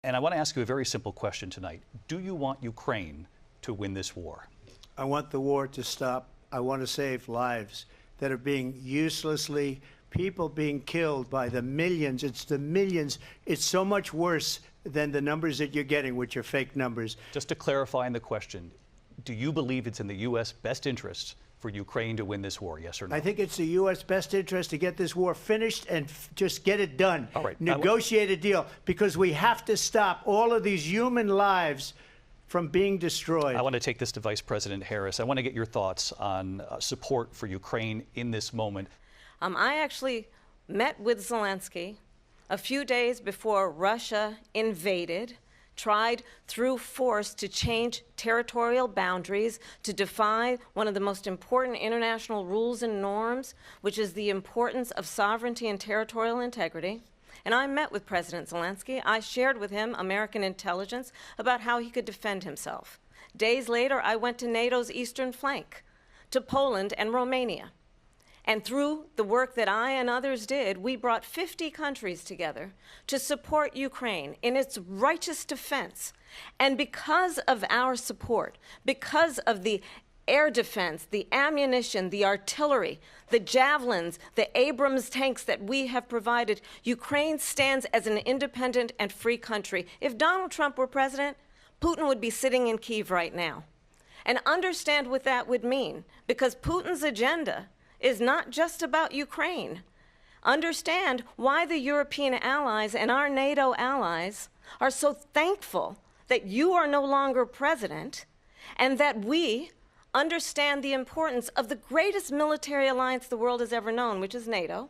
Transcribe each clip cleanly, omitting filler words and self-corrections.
And I want to ask you a very simple question tonight. Do you want Ukraine to win this war? I want the war to stop. I want to save lives that are being uselessly, people being killed by the millions. It's the millions. It's so much worse than the numbers that you're getting, which are fake numbers. Just to clarify in the question, do you believe it's in the U.S. best interest for Ukraine to win this war, yes or no? I think it's the U.S. best interest to get this war finished and just get it done. All right. Negotiate a deal, because we have to stop all of these human lives from being destroyed. I want to take this to Vice President Harris. I want to get your thoughts on support for Ukraine in this moment. I actually met with Zelensky a few days before Russia invaded, tried through force to change territorial boundaries, to defy one of the most important international rules and norms, which is the importance of sovereignty and territorial integrity. And I met with President Zelensky. I shared with him American intelligence about how he could defend himself. Days later, I went to NATO's eastern flank, to Poland and Romania. And through the work that I and others did, we brought 50 countries together to support Ukraine in its righteous defense. And because of our support, because of the air defense, the ammunition, the artillery, the javelins, the Abrams tanks that we have provided, Ukraine stands as an independent and free country. If Donald Trump were president, Putin would be sitting in Kyiv right now. And understand what that would mean, because Putin's agenda is not just about Ukraine. Understand why the European allies and our NATO allies are so thankful that you are no longer president, and that we understand the importance of the greatest military alliance the world has ever known, which is NATO,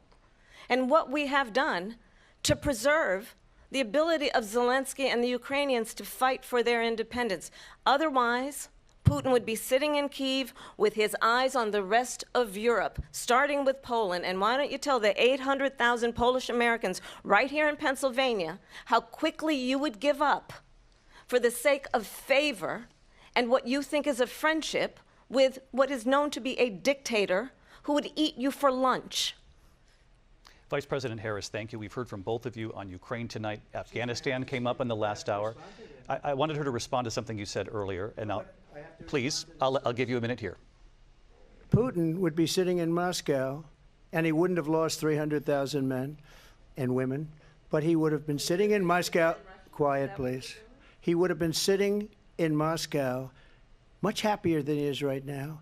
and what we have done to preserve the ability of Zelensky and the Ukrainians to fight for their independence. Otherwise, Putin would be sitting in Kyiv with his eyes on the rest of Europe, starting with Poland. And why don't you tell the 800,000 Polish Americans right here in Pennsylvania how quickly you would give up for the sake of favor and what you think is a friendship with what is known to be a dictator who would eat you for lunch. Vice President Harris, thank you. We've heard from both of you on Ukraine tonight. Afghanistan came up in the last hour. I wanted her to respond to something you said earlier, and please, I'll give you a minute here. Putin would be sitting in Moscow, and he wouldn't have lost 300,000 men and women, but he would have been sitting in Moscow. Quiet, please. He would have been sitting in Moscow much happier than he is right now,